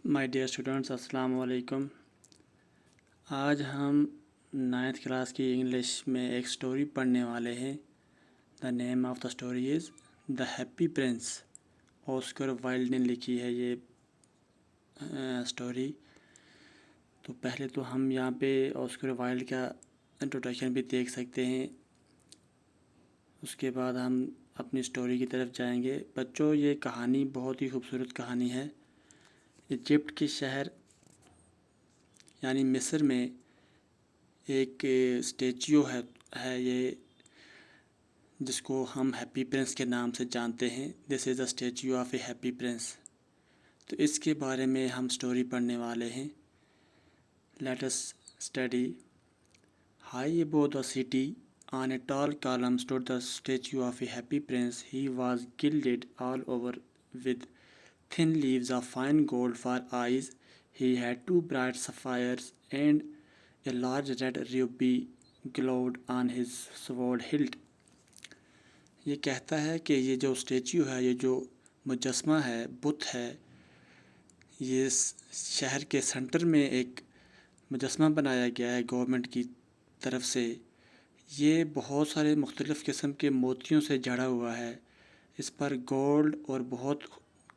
My dear students, السلام علیکم۔ آج ہم 9th کلاس کی انگلش میں ایک سٹوری پڑھنے والے ہیں۔ The name of the story is the Happy Prince. Oscar Wilde نے لکھی ہے یہ سٹوری۔ تو پہلے تو ہم یہاں پہ آسکر وائلڈ کا انٹروڈکشن بھی دیکھ سکتے ہیں، اس کے بعد ہم اپنی سٹوری کی طرف جائیں گے۔ بچوں، یہ کہانی بہت ہی خوبصورت کہانی ہے۔ ایجپٹ کے شہر یعنی مصر میں ایک اسٹیچیو ہے یہ، جس کو ہم ہیپی پرنس کے نام سے جانتے ہیں۔ دس از دا statue of a happy prince. تو اس کے بارے میں ہم سٹوری پڑھنے والے ہیں۔ Let us study. High above the city on a tall column stood the statue of a happy prince. He was gilded all over with thin leaves of fine gold for eyes. He had two bright sapphires, and a large red ruby glowed on his sword hilt. یہ کہتا ہے کہ یہ جو statue ہے، یہ جو مجسمہ ہے، بت ہے، یہ شہر کے سینٹر میں ایک مجسمہ بنایا گیا ہے گورنمنٹ کی طرف سے۔ یہ بہت سارے مختلف قسم کے موتیوں سے جڑا ہوا ہے۔ اس پر گولڈ اور بہت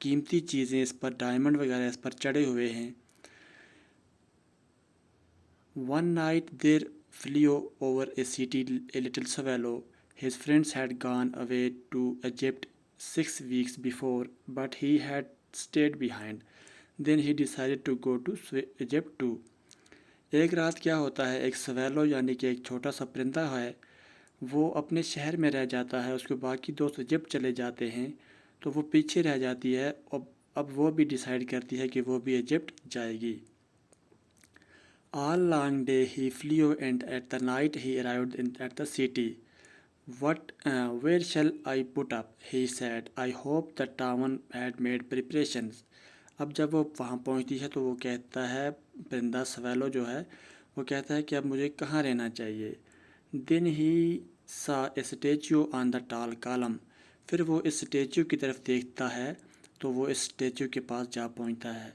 قیمتی چیزیں، اس پر ڈائمنڈ وغیرہ اس پر چڑھے ہوئے ہیں۔ One night there flew over a city a little swallow. His friends had gone away to Egypt 6 weeks before, but he had stayed behind. Then he decided to go to Egypt too. ایک رات کیا ہوتا ہے، ایک سویلو یعنی کہ ایک چھوٹا سا پرندہ ہے، وہ اپنے شہر میں رہ جاتا ہے، اس کے باقی دوست ایجپٹ چلے جاتے ہیں، تو وہ پیچھے رہ جاتی ہے۔ اب وہ بھی ڈیسائیڈ کرتی ہے کہ وہ بھی ایجپٹ جائے گی۔ All long day he flew, and at the night he arrived at the city. Where shall I put up? He said. I hope the town had made preparations. اب جب وہ وہاں پہنچتی ہے تو وہ کہتا ہے، پرندہ سویلو جو ہے وہ کہتا ہے کہ اب مجھے کہاں رہنا چاہیے۔ Then he saw a statue on the tall column. پھر وہ اس اسٹیچو کی طرف دیکھتا ہے تو وہ اس اسٹیچو کے پاس جا پہنچتا ہے۔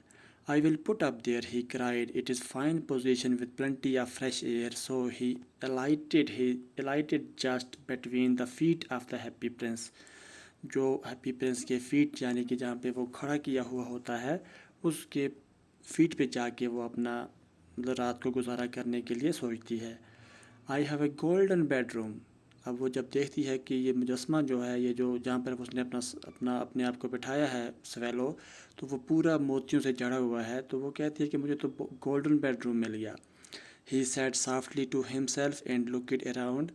I will put up there, he cried. It is fine position with plenty of fresh air. So he alighted just between the feet of the happy prince. جو ہیپی پرنس کے فیٹ یعنی کہ جہاں پہ وہ کھڑا کیا ہوا ہوتا ہے، اس کے فیٹ پہ جا کے وہ اپنا رات کو گزارا کرنے کے لیے سوچتی ہے۔ I have a golden bedroom. اب وہ جب دیکھتی ہے کہ یہ مجسمہ جو ہے، یہ جو جہاں پر اس نے اپنے آپ کو بٹھایا ہے سویلو، تو وہ پورا موتیوں سے جڑا ہوا ہے، تو وہ کہتی ہے کہ مجھے تو گولڈن بیڈ روم مل گیا۔ He said softly to himself and looked around,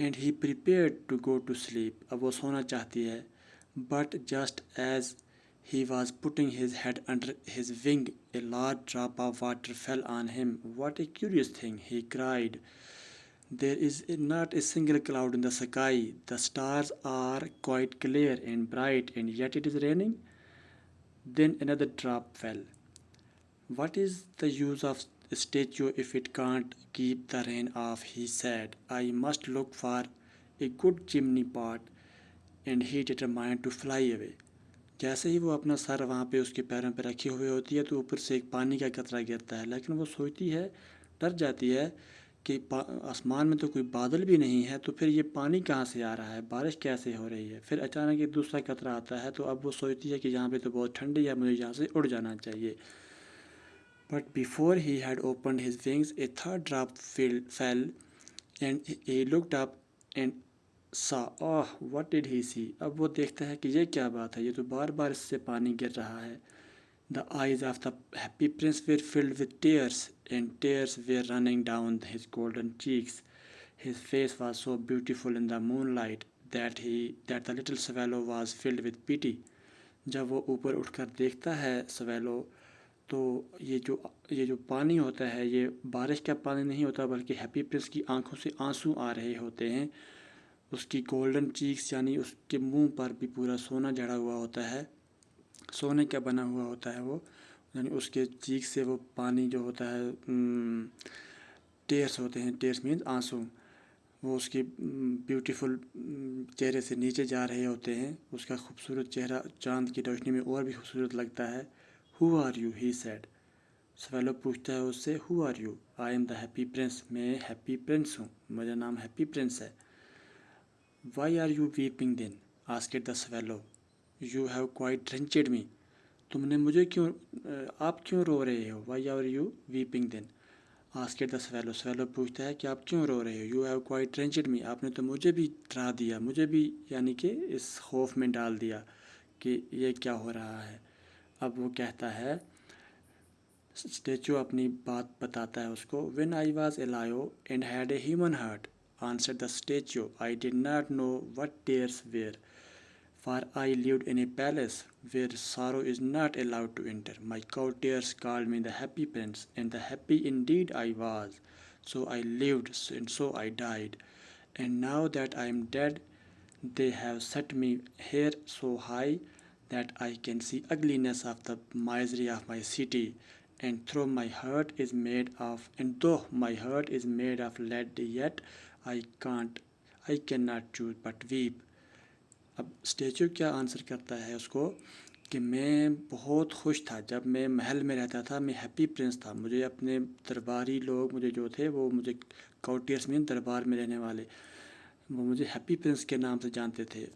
and he prepared to go to sleep. اب وہ سونا چاہتی ہے۔ But just as he was putting his head under his wing, a large drop of water fell on him. What a curious thing, he cried. There is not a single cloud in the sky. The stars are quite clear and bright, and yet it is raining. Then another drop fell. What is the use of a statue if it can't keep the rain off, he said. I must look for a good chimney pot. And he determined to fly away. جیسے ہی وہ اپنا سر وہاں پہ اس کے پیروں پہ رکھی ہوئی ہوتی ہے تو اوپر سے ایک پانی کا قطرہ گرتا ہے، لیکن وہ سوچتی ہے، ڈر جاتی ہے کہ آسمان میں تو کوئی بادل بھی نہیں ہے، تو پھر یہ پانی کہاں سے آ رہا ہے، بارش کیسے ہو رہی ہے۔ پھر اچانک ایک دوسرا قطرہ آتا ہے، تو اب وہ سوچتی ہے کہ یہاں پہ تو بہت ٹھنڈی ہے، مجھے یہاں سے اڑ جانا چاہیے۔ But before he had opened his wings, a third drop fell, and he looked up and saw. Oh, what did he see? اب وہ دیکھتا ہے کہ یہ کیا بات ہے، یہ تو بار بار اس سے پانی گر رہا ہے۔ The eyes of the happy prince were filled with tears, and tears were running down his golden cheeks. His face was so beautiful in the moonlight that the little swallow was filled with pity. جب وہ اوپر اٹھ کر دیکھتا ہے سویلو، تو یہ جو پانی ہوتا ہے، یہ بارش کا پانی نہیں ہوتا، بلکہ ہیپی پرنس کی آنکھوں سے آنسو آ رہے ہوتے ہیں۔ اس کی گولڈن چیکس یعنی اس کے منہ پر بھی پورا سونا جڑا ہوا ہوتا ہے، سونے کا بنا ہوا ہوتا ہے وہ، یعنی اس کے چیک سے وہ پانی جو ہوتا ہے، ٹیئرس ہوتے ہیں، ٹیئرس مینز آنسو، وہ اس کے بیوٹیفل چہرے سے نیچے جا رہے ہوتے ہیں۔ اس کا خوبصورت چہرہ چاند کی روشنی میں اور بھی خوبصورت لگتا ہے۔ Who are you? He said. سویلو پوچھتا ہے اس سے who are you. I am the Happy Prince. میں ہیپی پرنس ہوں, میرا نام ہیپی پرنس ہے. Why are you weeping then asked the swallow. You have quite drenched me. تم نے مجھے کیوں, آپ کیوں رو رہے ہو. Why are you weeping then asked the swallow. Swallow پوچھتا ہے کہ آپ کیوں رو رہے ہو. You have quite drenched me. آپ نے تو مجھے بھی ڈرا دیا, مجھے بھی یعنی کہ اس خوف میں ڈال دیا کہ یہ کیا ہو رہا ہے. اب وہ کہتا ہے, اسٹیچو اپنی بات بتاتا ہے اس کو. When I was alive and had a human heart answered the statue, I did not know what tears were, for I lived in a palace where sorrow is not allowed to enter. My courtiers called me the happy prince, and the happy indeed I was. So I lived, and so I died. And now that I am dead, they have set me here so high that I can see ugliness of the misery of my city. And though my heart is made of lead, yet I cannot choose but weep. اب statue کیا answer کرتا ہے اس کو کہ میں بہت خوش تھا جب میں محل میں رہتا تھا, میں ہیپی پرنس تھا. مجھے اپنے درباری لوگ مجھے جو تھے وہ مجھے کاؤٹیئرس میں دربار میں رہنے والے, وہ مجھے ہیپی پرنس کے نام سے جانتے تھے.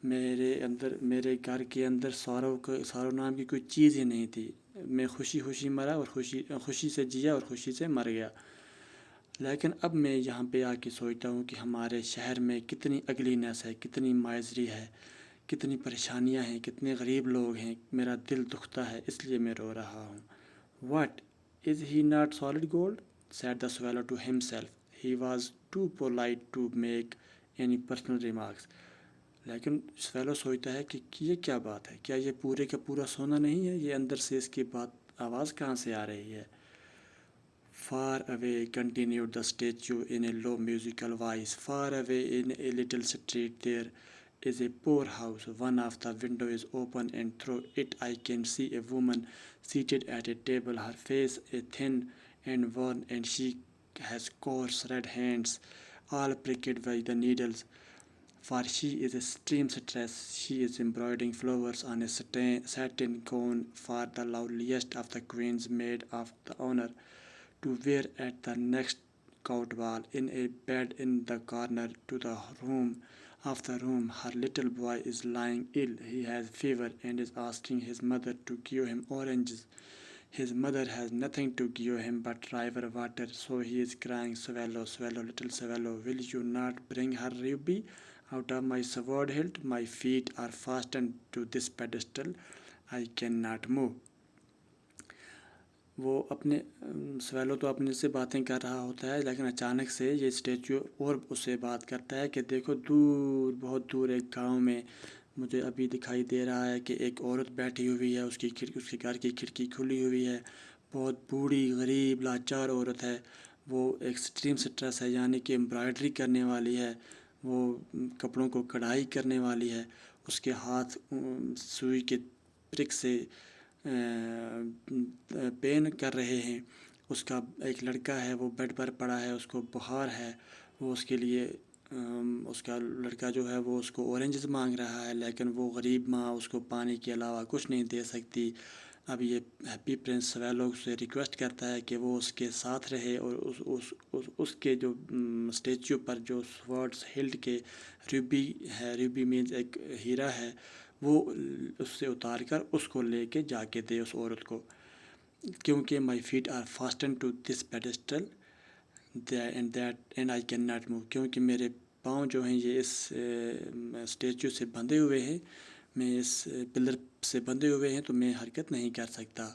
میرے گھر کے اندر سارو نام کی کوئی چیز ہی نہیں تھی. میں خوشی مرا اور خوشی سے جیا اور خوشی سے مر گیا. لیکن اب میں یہاں پہ آ کے سوچتا ہوں کہ ہمارے شہر میں کتنی اگلینس ہے, کتنی مائزری ہے, کتنی پریشانیاں ہیں, کتنے غریب لوگ ہیں. میرا دل دکھتا ہے, اس لیے میں رو رہا ہوں. What is he not solid gold said the swallow to himself. He was too polite to make any personal remarks. لیکن سویلو سوچتا ہے کہ یہ کیا بات ہے, کیا یہ پورے کا پورا سونا نہیں ہے, یہ اندر سے اس کی بات آواز کہاں سے آ رہی ہے. Far away, continued the statue in a low musical voice, far away in a little street there is a poor house. One of the windows is open, and through it I can see a woman seated at a table, her face thin and worn, and she has coarse red hands, all pricked by the needles. For she is a seamstress. She is embroidering flowers on a satin gown for the loveliest of the queens, maid of the honor, to wear at the next court ball. In a bed in the corner to the room, her little boy is lying ill. He has fever and is asking his mother to give him oranges. His mother has nothing to give him but river water, so he is crying, Swallow, swallow, little swallow, will you not bring her ruby out of my sword hilt? My feet are fastened to this pedestal. I cannot move. وہ اپنے سویلو تو اپنے سے باتیں کر رہا ہوتا ہے, لیکن اچانک سے یہ اسٹیچو اور اس سے بات کرتا ہے کہ دیکھو دور, بہت دور ایک گاؤں میں مجھے ابھی دکھائی دے رہا ہے کہ ایک عورت بیٹھی ہوئی ہے, اس کے گھر کی کھڑکی کھلی ہوئی ہے, بہت بوڑھی غریب لاچار عورت ہے. وہ ایک سٹریم سٹریس ہے, یعنی کہ امبرائڈری کرنے والی ہے, وہ کپڑوں کو کڑھائی کرنے والی ہے. اس کے ہاتھ سوئی کے پرک سے پین کر رہے ہیں. اس کا ایک لڑکا ہے, وہ بیڈ پر پڑا ہے, اس کو بخار ہے. وہ اس کے لیے اس کا لڑکا جو ہے وہ اس کو اورنجز مانگ رہا ہے, لیکن وہ غریب ماں اس کو پانی کے علاوہ کچھ نہیں دے سکتی. اب یہ ہیپی پرنس سویلو سے ریکویسٹ کرتا ہے کہ وہ اس کے ساتھ رہے اور اس کے جو اسٹیچو پر جو سورڈس ہلٹ کے روبی ہے, روبی مینز ایک ہیرا ہے, وہ اس سے اتار کر اس کو لے کے جا کے دے اس عورت کو. کیونکہ my feet are fasten to this pedestal and I can not move, کیونکہ میرے پاؤں جو ہیں یہ اس اسٹیچو سے بندھے ہوئے ہیں, میں اس پلر سے بندھے ہوئے ہیں, تو میں حرکت نہیں کر سکتا.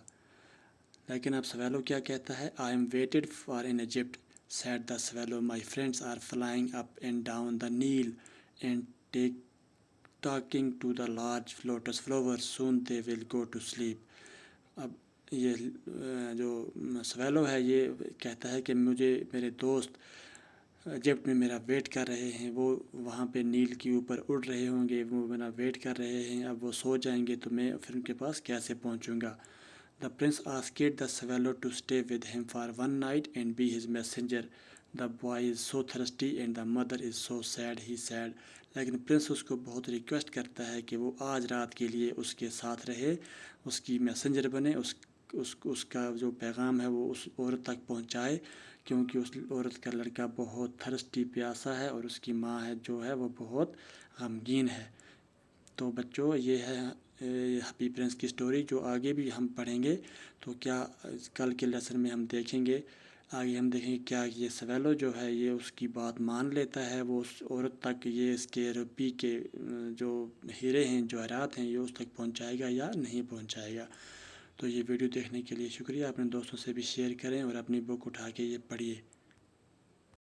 لیکن اب سویلو کیا کہتا ہے, I am waited for in Egypt said the swallow, my friends are flying up and down the Nile and talking to the large lotus flowers, soon they will go to sleep. اب یہ جو سویلو ہے یہ کہتا ہے کہ میرے دوست ایجپٹ میں میرا ویٹ کر رہے ہیں, وہ وہاں پہ نیل کے اوپر اڑ رہے ہوں گے, وہ میرا ویٹ کر رہے ہیں. اب وہ سو جائیں گے تو میں پھر ان کے پاس کیسے پہنچوں گا. The prince asked the swallow to stay with him for one night and be his messenger. The boy is so thirsty and the mother is so sad, he said, لیکن پرنس اس کو بہت ریکویسٹ کرتا ہے کہ وہ آج رات کے لیے اس کے ساتھ رہے، اس کی میسنجر بنے، اس کا جو پیغام ہے وہ اس عورت تک پہنچائے، کیونکہ اس عورت کا لڑکا بہت تھرسٹی پیاسا ہے اور اس کی ماں ہے جو ہے وہ بہت غمگین ہے۔ تو بچوں یہ ہے ہیپی پرنس کی سٹوری، جو آگے بھی ہم پڑھیں گے تو کیا کل کے لیسن میں ہم دیکھیں گے، آگے ہم دیکھیں گے کیا یہ سویلو جو ہے یہ اس کی بات مان لیتا ہے، وہ اس عورت تک یہ اس کے روپی کے جو ہیرے ہیں، جواہرات ہیں، یہ اس تک پہنچائے گا یا نہیں پہنچائے گا۔ تو یہ ویڈیو دیکھنے کے لیے شکریہ، اپنے دوستوں سے بھی شیئر کریں اور اپنی بک اٹھا کے یہ پڑھیے۔